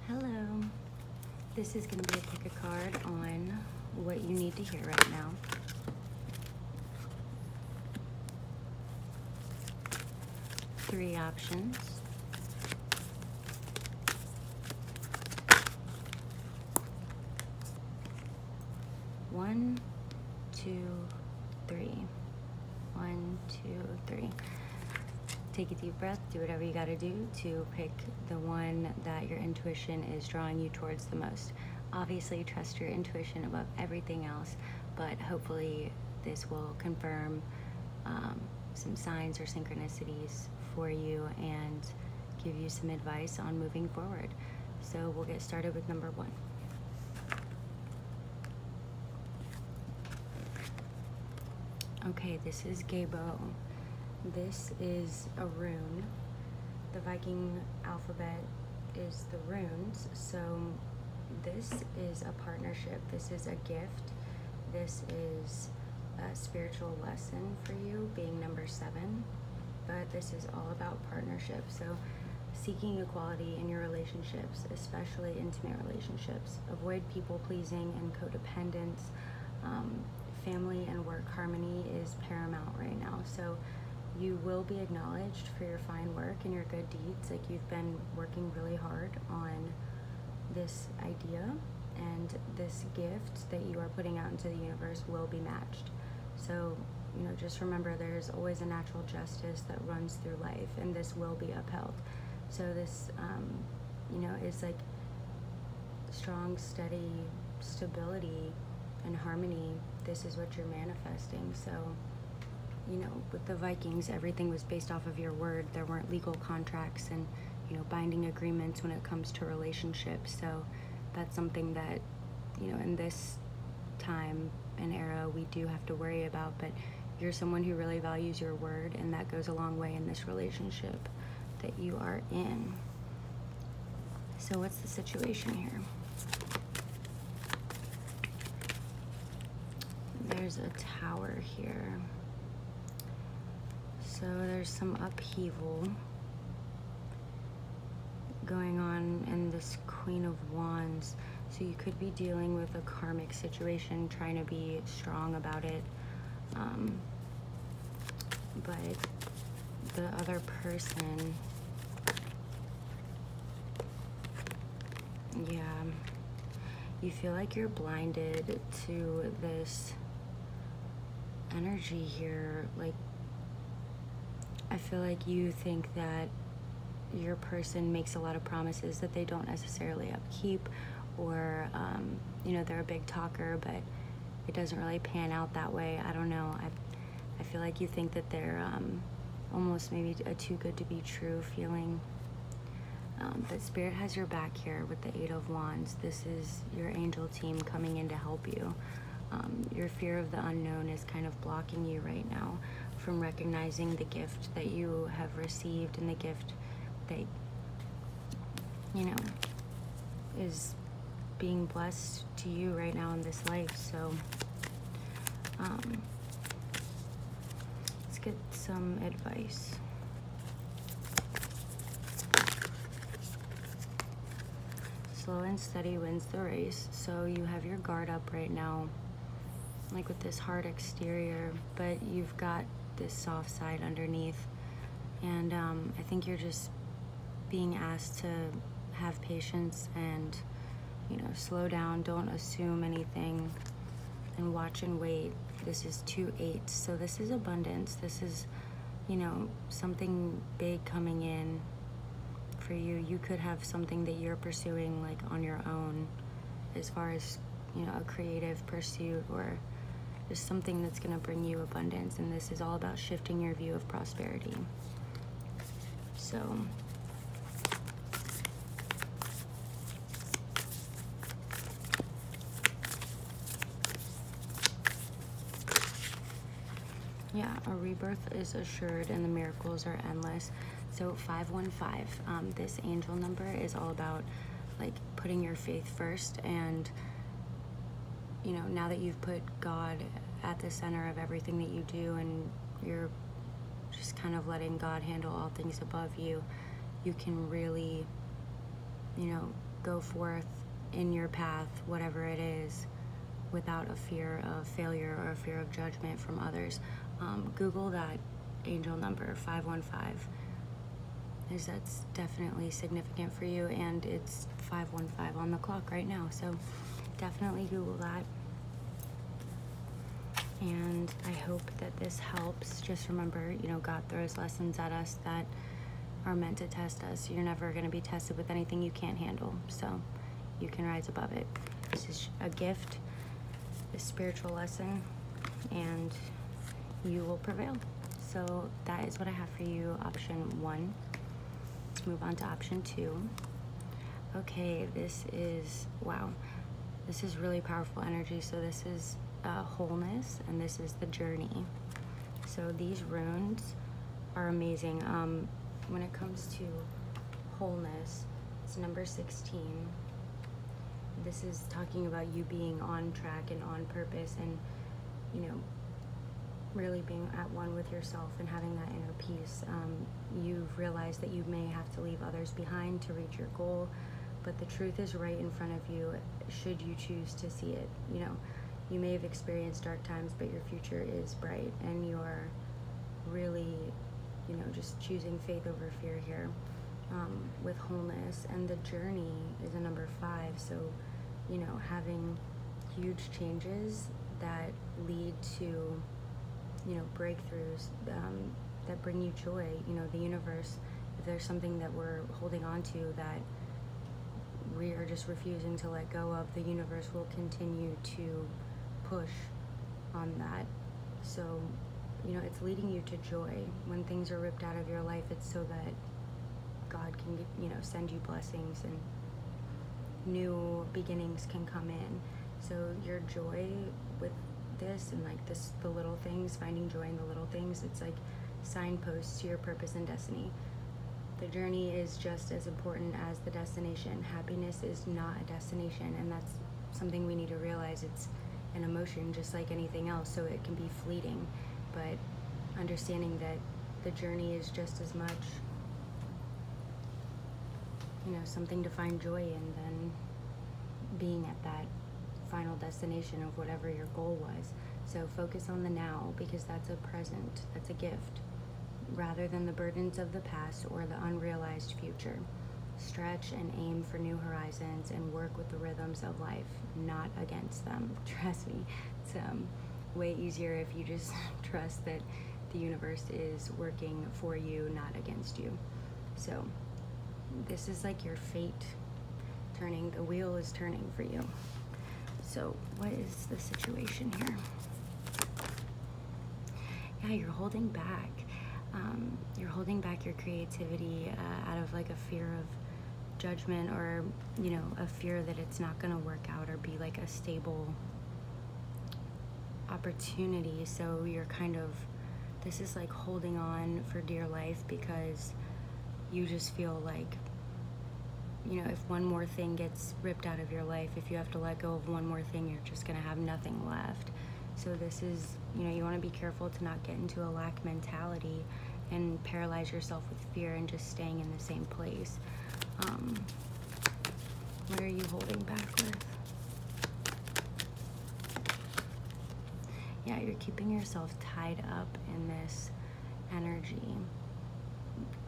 Hello. This is going to be a pick a card on what you need to hear right now. Three options. One, two, three. One, two, three. Take a deep breath, do whatever you gotta do to pick the one that your intuition is drawing you towards the most. Obviously, trust your intuition above everything else, but hopefully this will confirm some signs or synchronicities for you and give you some advice on moving forward. So we'll get started with number one. Okay, this is Gabo. This is a rune. The Viking alphabet is the runes, so this is a partnership. This is a gift. This is a spiritual lesson for you, being number 7, but this is all about partnership. So seeking equality in your relationships, especially intimate relationships. Avoid people pleasing and codependence. Family and work harmony is paramount right now. So you will be acknowledged for your fine work and your good deeds. Like, you've been working really hard on this idea, and this gift that you are putting out into the universe will be matched. So, just remember there's always a natural justice that runs through life, and this will be upheld. So this, is like strong, steady stability and harmony. This is what you're manifesting. So, with the Vikings, everything was based off of your word. There weren't legal contracts and, binding agreements when it comes to relationships. So that's something that, in this time and era, we do have to worry about. But you're someone who really values your word, and that goes a long way in this relationship that you are in. So what's the situation here? There's a tower here. So there's some upheaval going on in this Queen of Wands. So you could be dealing with a karmic situation, trying to be strong about it. But the other person, you feel like you're blinded to this energy here. Like, I feel like you think that your person makes a lot of promises that they don't necessarily upkeep, or they're a big talker, but it doesn't really pan out that way. I don't know. I feel like you think that they're almost maybe a too good to be true feeling. But Spirit has your back here with the 8 of Wands. This is your angel team coming in to help you. Your fear of the unknown is kind of blocking you right now from recognizing the gift that you have received, and the gift that, is being blessed to you right now in this life. So let's get some advice. Slow and steady wins the race. So you have your guard up right now, like with this hard exterior, but you've got this soft side underneath. And I think you're just being asked to have patience and, slow down. Don't assume anything, and watch and wait. This is 2 8s, so this is abundance. This is, something big coming in for you. You could have something that you're pursuing, like, on your own, as far as, a creative pursuit, or just something that's going to bring you abundance. And this is all about shifting your view of prosperity. So a rebirth is assured, and the miracles are endless. So 515, this angel number is all about, like, putting your faith first. And now that you've put God at the center of everything that you do, and you're just kind of letting God handle all things above you, you can really, go forth in your path, whatever it is, without a fear of failure or a fear of judgment from others. Google that angel number 515, as that's definitely significant for you, and it's 515 on the clock right now, so definitely Google that. And I hope that this helps. Just remember, God throws lessons at us that are meant to test us. You're never going to be tested with anything you can't handle, so you can rise above it. This is a gift, a spiritual lesson, and you will prevail. So that is what I have for you, option 1. Let's move on to option 2. Okay, this is, wow, this is really powerful energy. So this is wholeness, and this is the journey. So these runes are amazing. When it comes to wholeness, it's number 16. This is talking about you being on track and on purpose, and really being at one with yourself and having that inner peace. You've realized that you may have to leave others behind to reach your goal, but the truth is right in front of you should you choose to see it. You may have experienced dark times, but your future is bright, and you're really just choosing faith over fear here, with wholeness. And the journey is a number 5, so having huge changes that lead to breakthroughs that bring you joy. The universe, if there's something that we're holding on to that we are just refusing to let go of, the universe will continue to push on that. So it's leading you to joy. When things are ripped out of your life, it's so that God can send you blessings and new beginnings can come in. So your joy with this, and the little things, finding joy in the little things, it's like signposts to your purpose and destiny. The journey is just as important as the destination. Happiness is not a destination, and that's something we need to realize. It's an emotion just like anything else, so it can be fleeting, but understanding that the journey is just as much something to find joy in than being at that final destination of whatever your goal was. So focus on the now, because that's a present, that's a gift, rather than the burdens of the past or the unrealized future. Stretch and aim for new horizons and work with the rhythms of life, not against them. Trust me, it's way easier if you just trust that the universe is working for you, not against you. So this is like your fate turning. The wheel is turning for you. So what is the situation here? Yeah, you're holding back. You're holding back your creativity out of like a fear of judgment, or a fear that it's not going to work out or be like a stable opportunity. So you're this is like holding on for dear life, because you just feel like if one more thing gets ripped out of your life, if you have to let go of one more thing, you're just going to have nothing left. So this is, you want to be careful to not get into a lack mentality and paralyze yourself with fear and just staying in the same place. What are you holding back with? Yeah, you're keeping yourself tied up in this energy,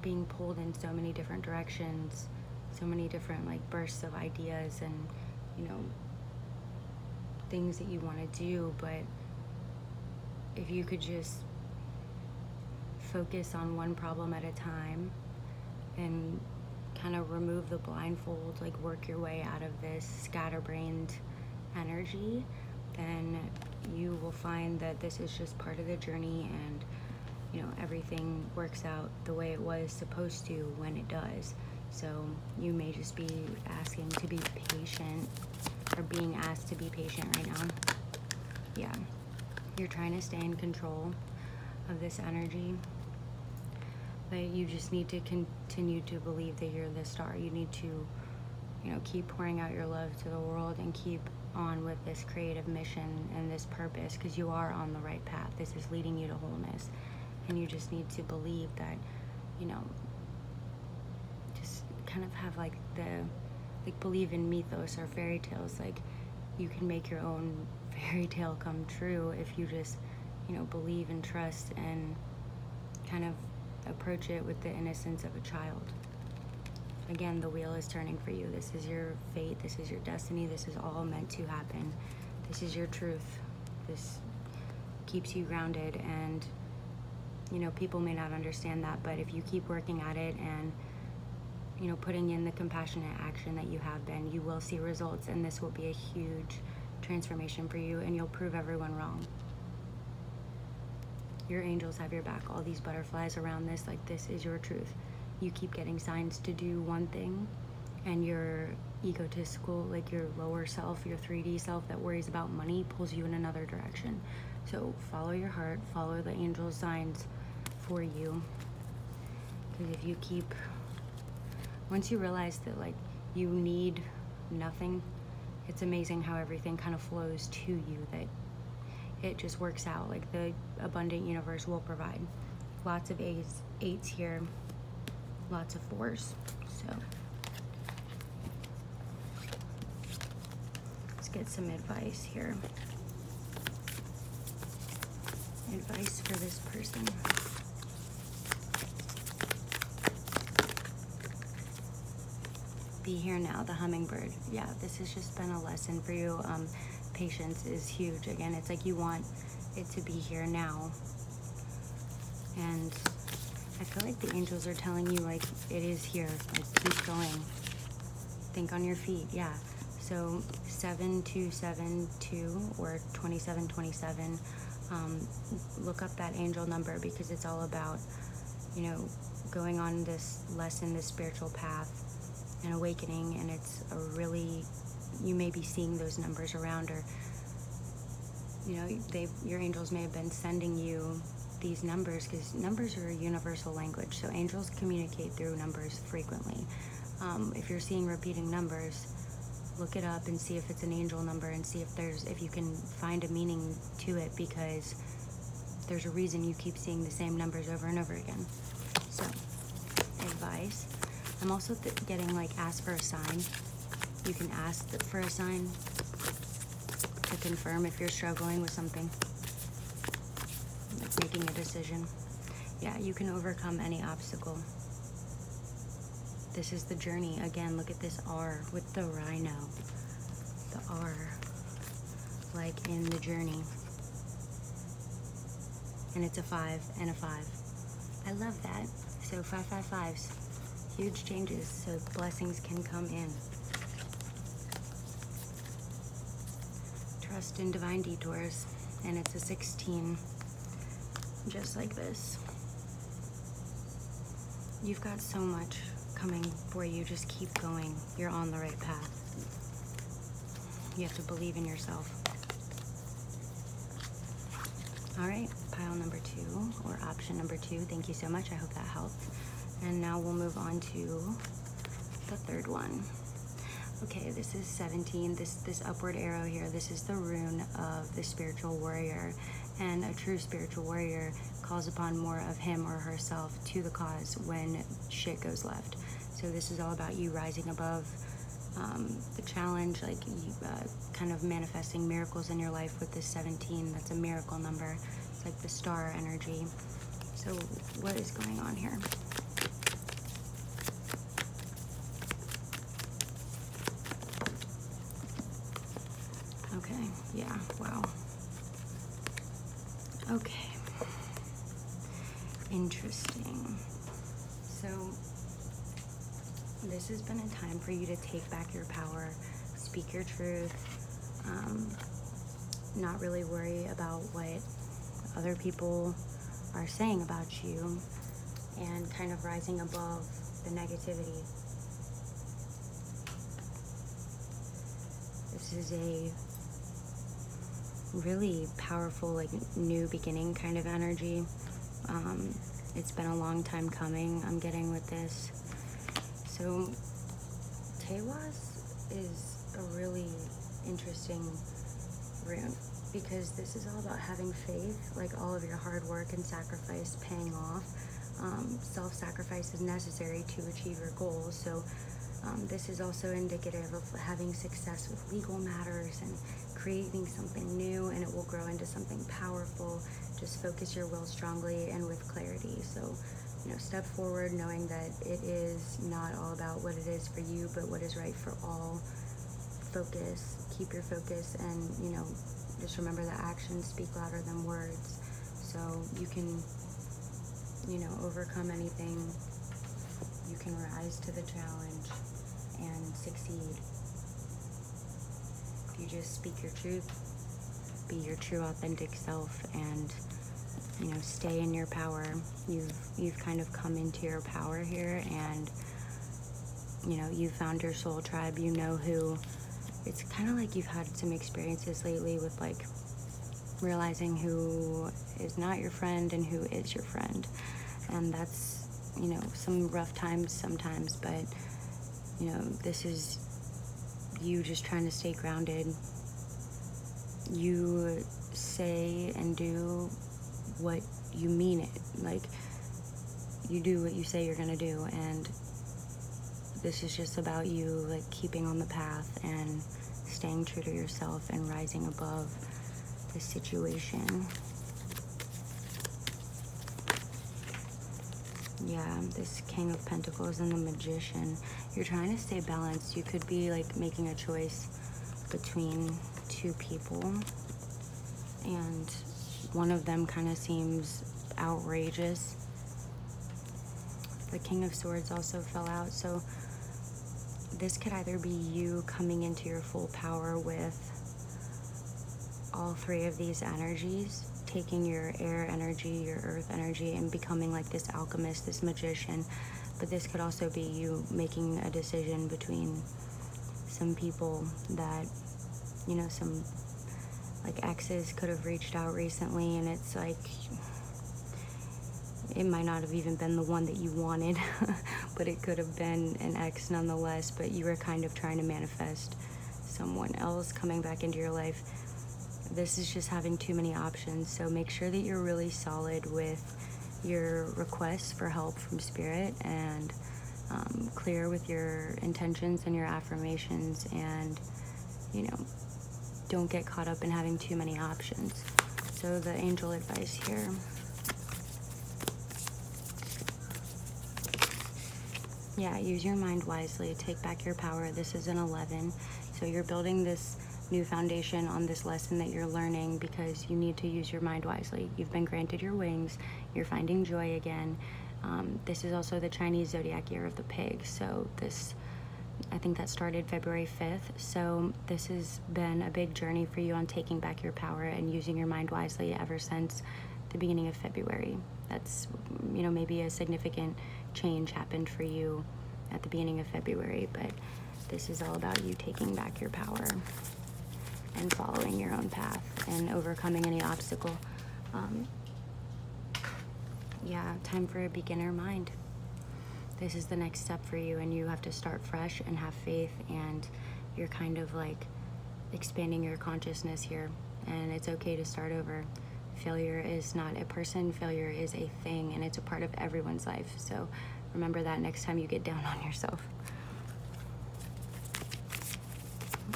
being pulled in so many different directions, so many different bursts of ideas and things that you want to do. But if you could just focus on one problem at a time and kind of remove the blindfold, work your way out of this scatterbrained energy, then you will find that this is just part of the journey, and everything works out the way it was supposed to when it does. So you may just be asking to be patient, or being asked to be patient right now. Yeah, you're trying to stay in control of this energy, but you just need to continue to believe that you're the star. You need to keep pouring out your love to the world and keep on with this creative mission and this purpose, because you are on the right path. This is leading you to wholeness, and you just need to believe that just kind of have the like believe in mythos or fairy tales. Like, you can make your own fairy tale come true if you just, you know, believe and trust and kind of approach it with the innocence of a child. Again, the wheel is turning for you. This is your fate. This is your destiny. This is all meant to happen. This is your truth. This keeps you grounded, and you know, people may not understand that, but if you keep working at it and, you know, putting in the compassionate action that you have been, you will see results, and this will be a huge transformation for you, and you'll prove everyone wrong. Your angels have your back. All these butterflies around this, like, this is your truth. You keep getting signs to do one thing, and your egotistical, like your lower self, your 3D self that worries about money, pulls you in another direction. So follow your heart, follow the angel signs for you. Because if you keep, once you realize that, like, you need nothing, it's amazing how everything kind of flows to you, that it just works out. Like, the abundant universe will provide. Lots of eights here, lots of 4s. So let's get some advice here. Advice for this person. Be here now, the hummingbird. Yeah, this has just been a lesson for you. Patience is huge. Again, it's like you want it to be here now. And I feel like the angels are telling you, like, it is here. Like, keep going. Think on your feet. Yeah. So 7272 or 2727. Look up that angel number, because it's all about, you know, going on this lesson, this spiritual path and awakening. And it's a really, you may be seeing those numbers around, or, you know, your angels may have been sending you these numbers, because numbers are a universal language. So angels communicate through numbers frequently. If you're seeing repeating numbers, look it up and see if it's an angel number, and see if you can find a meaning to it, because there's a reason you keep seeing the same numbers over and over again. So, advice. I'm also getting, like, ask for a sign. You can ask for a sign to confirm if you're struggling with something, like making a decision. Yeah, you can overcome any obstacle. This is the journey. Again, look at this R with the rhino. The R, like in the journey. And it's a 5 and a 5. I love that. So 555s, huge changes, so blessings can come in. Trust in divine detours, and it's a 16, just like this. You've got so much coming for you. Just keep going. You're on the right path. You have to believe in yourself. All right, pile number 2, or option number 2. Thank you so much. I hope that helped. And now we'll move on to the third one. Okay, this is 17. This upward arrow here, this is the rune of the spiritual warrior. And a true spiritual warrior calls upon more of him or herself to the cause when shit goes left. So this is all about you rising above the challenge, like you kind of manifesting miracles in your life with this 17. That's a miracle number. It's like the star energy. So what is going on here? Okay, yeah, wow. Okay. Interesting. So this has been a time for you to take back your power, speak your truth, not really worry about what other people are saying about you, and kind of rising above the negativity. This is a really powerful, like, new beginning kind of energy. It's been a long time coming, I'm getting with this. So Tewas is a really interesting rune, because this is all about having faith, like all of your hard work and sacrifice paying off. Self-sacrifice is necessary to achieve your goals. So This is also indicative of having success with legal matters and creating something new, and it will grow into something powerful. Just focus your will strongly and with clarity. So, step forward knowing that it is not all about what it is for you, but what is right for all. Focus, keep your focus, and, just remember that actions speak louder than words. So you can, overcome anything. You can rise to the challenge and succeed. If you just speak your truth, be your true authentic self, and stay in your power. You've kind of come into your power here, and you found your soul tribe. You know who. It's kind of like you've had some experiences lately with like realizing who is not your friend and who is your friend, and that's some rough times sometimes, but this is you just trying to stay grounded. You say and do what you mean it. Like, you do what you say you're gonna do, and this is just about you, like, keeping on the path and staying true to yourself and rising above the situation. Yeah, this King of Pentacles and the Magician. You're trying to stay balanced. You could be like making a choice between two people, and one of them kind of seems outrageous. The King of Swords also fell out, so this could either be you coming into your full power with all three of these energies, taking your air energy, your earth energy, and becoming like this alchemist, this magician. But this could also be you making a decision between some people that, some like exes could have reached out recently, and it's like, it might not have even been the one that you wanted, but it could have been an ex nonetheless, but you were kind of trying to manifest someone else coming back into your life. This is just having too many options, so make sure that you're really solid with your requests for help from Spirit, and clear with your intentions and your affirmations, and, don't get caught up in having too many options. So the angel advice here. Yeah, use your mind wisely. Take back your power. This is an 11. So you're building this new foundation on this lesson that you're learning because you need to use your mind wisely. You've been granted your wings. You're finding joy again. This is also the Chinese zodiac year of the pig. So I think that started February 5th. So this has been a big journey for you on taking back your power and using your mind wisely ever since the beginning of February. That's, maybe a significant change happened for you at the beginning of February, but this is all about you taking back your power and following your own path and overcoming any obstacle. Yeah, time for a beginner mind. This is the next step for you, and you have to start fresh and have faith, and you're kind of like expanding your consciousness here, and it's okay to start over. Failure is not a person, failure is a thing, and it's a part of everyone's life. So remember that next time you get down on yourself.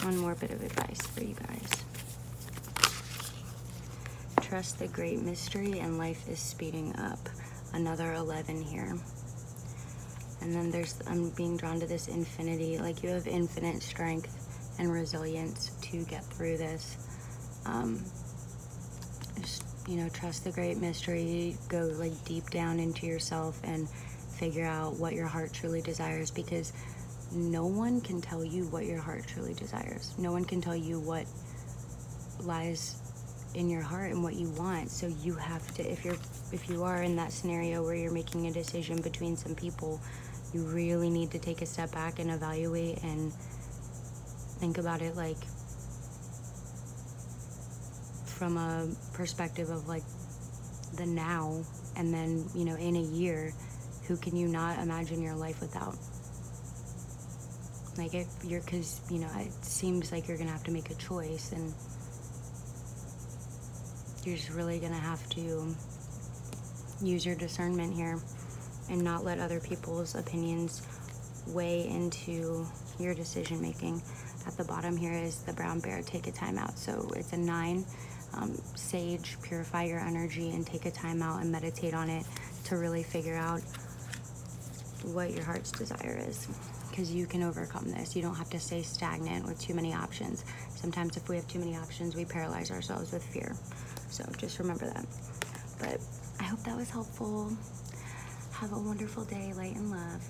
One more bit of advice for you guys. Trust the great mystery, and life is speeding up. Another 11 here. And then I'm being drawn to this infinity. Like, you have infinite strength and resilience to get through this. Just, trust the great mystery. Go like deep down into yourself and figure out what your heart truly desires, because no one can tell you what your heart truly desires. No one can tell you what lies in your heart and what you want. So you have to, if you are in that scenario where you're making a decision between some people, you really need to take a step back and evaluate and think about it like from a perspective of like the now, and then, in a year, who can you not imagine your life without? Like, because, it seems like you're gonna have to make a choice, and you're just really gonna have to use your discernment here and not let other people's opinions weigh into your decision making. At the bottom here is the brown bear, take a time out. So it's a 9. Sage, purify your energy and take a time out and meditate on it to really figure out what your heart's desire is, because you can overcome this. You don't have to stay stagnant with too many options. Sometimes if we have too many options, we paralyze ourselves with fear. So just remember that. But I hope that was helpful. Have a wonderful day, light and love.